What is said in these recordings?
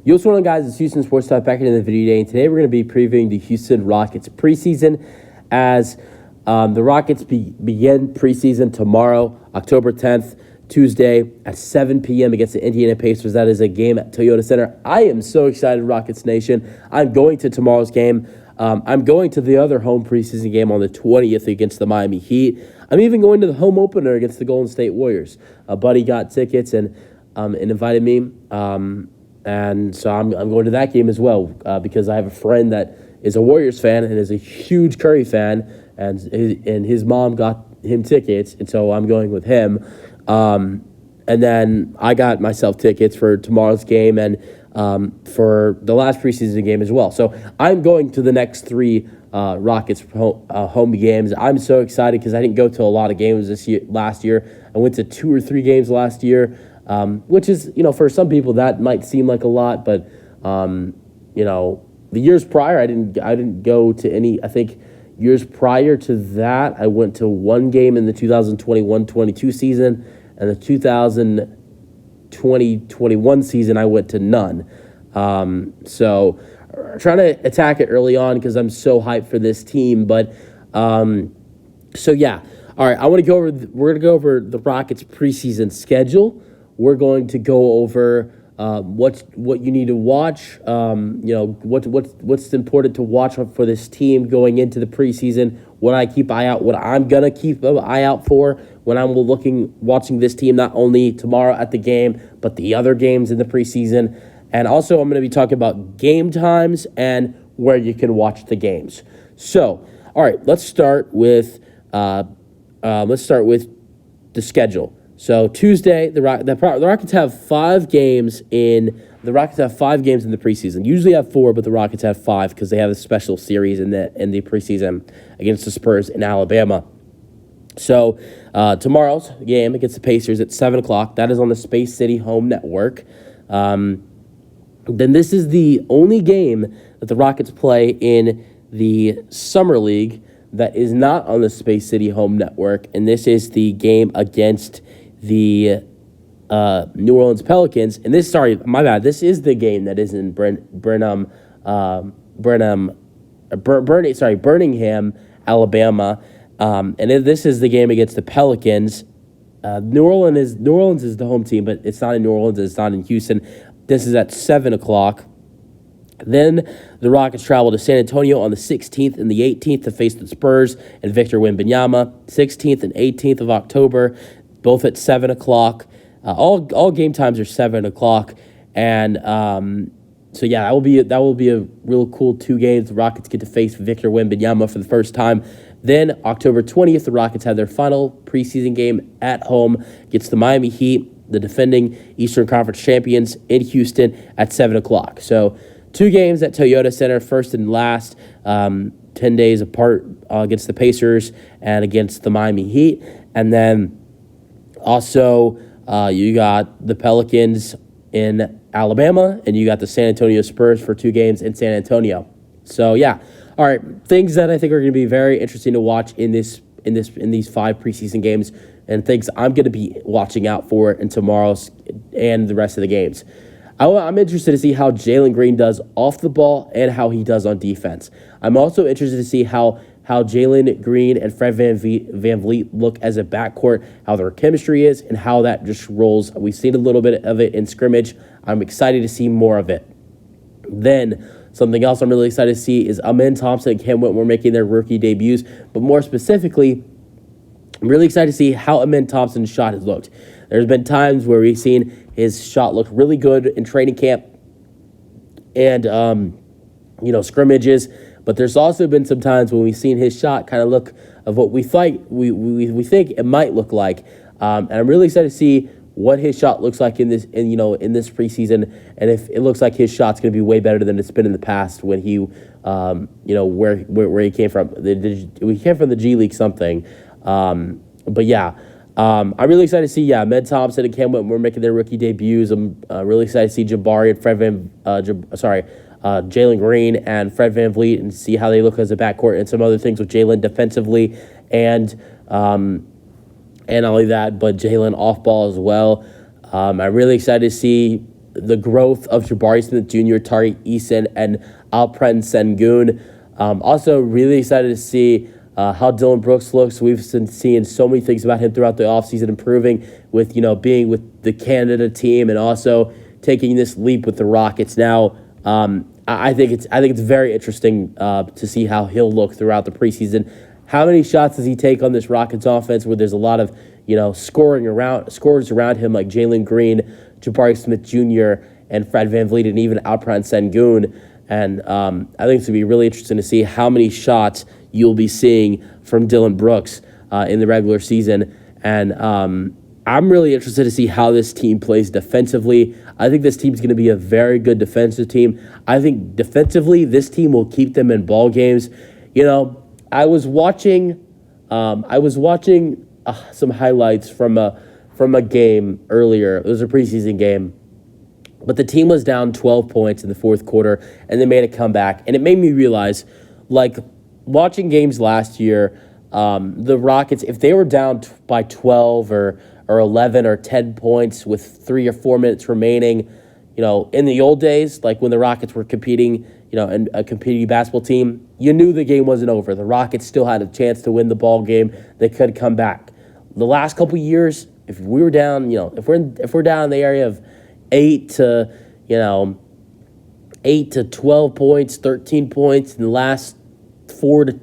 Yo, what's going on, guys? It's Houston Sports Talk back in the video today, and today we're going to be previewing the Houston Rockets preseason as the Rockets begin preseason tomorrow, October 10th, Tuesday at 7 p.m. against the Indiana Pacers. That is a game at Toyota Center. I am so excited, Rockets Nation. I'm going to tomorrow's game. I'm going to the other home preseason game on the 20th against the Miami Heat. I'm even going to the home opener against the Golden State Warriors. A buddy got tickets and invited me. And so I'm going to that game as well because I have a friend that is a Warriors fan and is a huge Curry fan, and his mom got him tickets, and so I'm going with him. And then I got myself tickets for tomorrow's game and for the last preseason game as well. So I'm going to the next three Rockets home games. I'm so excited because I didn't go to a lot of games last year. I went to 2 or 3 games last year. Which is, for some people that might seem like a lot, but, the years prior, I didn't go to any. I think years prior to that, I went to 1 game in the 2021-22 season, and the 2020-21 season, I went to none. So trying to attack it early on because I'm so hyped for this team, but, so yeah. All right, we're going to go over the Rockets preseason schedule. We're going to go over what you need to watch. What's important to watch for this team going into the preseason. What I'm gonna keep an eye out for when I'm watching this team, not only tomorrow at the game, but the other games in the preseason. And also, I'm going to be talking about game times and where you can watch the games. So, all right, let's start with the schedule. So Tuesday, the Rockets have 5 games in the preseason. Usually have 4, but the Rockets have 5 because they have a special series in the preseason against the Spurs in Alabama. So tomorrow's game against the Pacers at 7 o'clock. That is on the Space City Home Network. Then this is the only game that the Rockets play in the Summer League that is not on the Space City Home Network, and this is the game against the New Orleans Pelicans. And this is the game that is in Birmingham, Alabama. And this is the game against the Pelicans. New Orleans is the home team, but it's not in New Orleans. It's not in Houston. This is at 7 o'clock. Then the Rockets travel to San Antonio on the 16th and the 18th to face the Spurs and Victor Wembanyama. 16th and 18th of October, both at 7 o'clock. All game times are 7 o'clock. And so, yeah, that will be a real cool 2 games. The Rockets get to face Victor Wembanyama for the first time. Then October 20th, the Rockets have their final preseason game at home against the Miami Heat, the defending Eastern Conference champions, in Houston at 7 o'clock. So 2 games at Toyota Center, first and last, 10 days apart against the Pacers and against the Miami Heat. And then also you got the Pelicans in Alabama, and you got the San Antonio Spurs for 2 games in San Antonio. So, yeah. All right, things that I think are going to be very interesting to watch in these 5 preseason games, and things I'm going to be watching out for in tomorrow's and the rest of the games. I'm interested to see how Jalen Green does off the ball and how he does on defense. I'm also interested to see how Jalen Green and Fred VanVleet look as a backcourt, how their chemistry is, and how that just rolls. We've seen a little bit of it in scrimmage. I'm excited to see more of it. Then something else I'm really excited to see is Amen Thompson and Cam Whitmore making their rookie debuts. But more specifically, I'm really excited to see how Amen Thompson's shot has looked. There's been times where we've seen his shot look really good in training camp and, scrimmages. But there's also been some times when we've seen his shot kind of look of what we think it might look like. And I'm really excited to see what his shot looks like in this preseason, and if it looks like his shot's going to be way better than it's been in the past when he, where he came from. He came from the G League something. But yeah, I'm really excited to see, Med Thompson and Cam Whitmore making their rookie debuts. I'm really excited to see Jabari and Jalen Green and Fred VanVleet and see how they look as a backcourt and some other things with Jalen defensively and not only that, but Jalen off ball as well. I'm really excited to see the growth of Jabari Smith Jr., Tariq Eason, and Alperen Sengun. Also, really excited to see how Dylan Brooks looks. We've been seeing so many things about him throughout the offseason, improving with, being with the Canada team and also taking this leap with the Rockets. Now, I think it's very interesting to see how he'll look throughout the preseason. How many shots does he take on this Rockets offense where there's a lot of, scorers around him like Jalen Green, Jabari Smith Jr., and Fred VanVleet, and even Alperen Sengun. And I think it's going to be really interesting to see how many shots you'll be seeing from Dylan Brooks in the regular season. And I'm really interested to see how this team plays defensively. I think this team's going to be a very good defensive team. I think defensively, this team will keep them in ball games. I was watching some highlights from a game earlier. It was a preseason game, but the team was down 12 points in the fourth quarter, and they made a comeback. And it made me realize, watching games last year, the Rockets, if they were down by 12 or 11 or 10 points with 3 or 4 minutes remaining, in the old days, like when the Rockets were competing, and a competing basketball team, you knew the game wasn't over. The Rockets still had a chance to win the ball game. They could come back. The last couple of years, if we were down, if we're down in the area of 8 to 12 points, 13 points in the last 2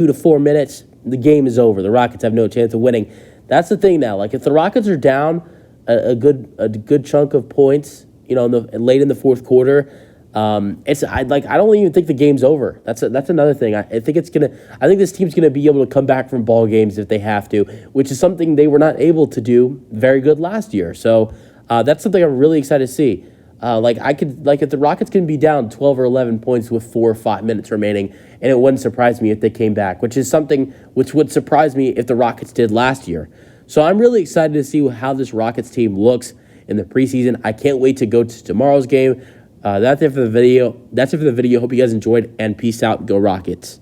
to 4 minutes, the game is over. The Rockets have no chance of winning. That's the thing now. If the Rockets are down a good chunk of points, late in the fourth quarter, I don't even think the game's over. That's another thing. I think this team's gonna be able to come back from ball games if they have to, which is something they were not able to do very good last year. So that's something I'm really excited to see. If the Rockets can be down 12 or 11 points with 4 or 5 minutes remaining, and it wouldn't surprise me if they came back, which is something which would surprise me if the Rockets did last year. So I'm really excited to see how this Rockets team looks in the preseason. I can't wait to go to tomorrow's game. That's it for the video. Hope you guys enjoyed, and peace out. Go Rockets.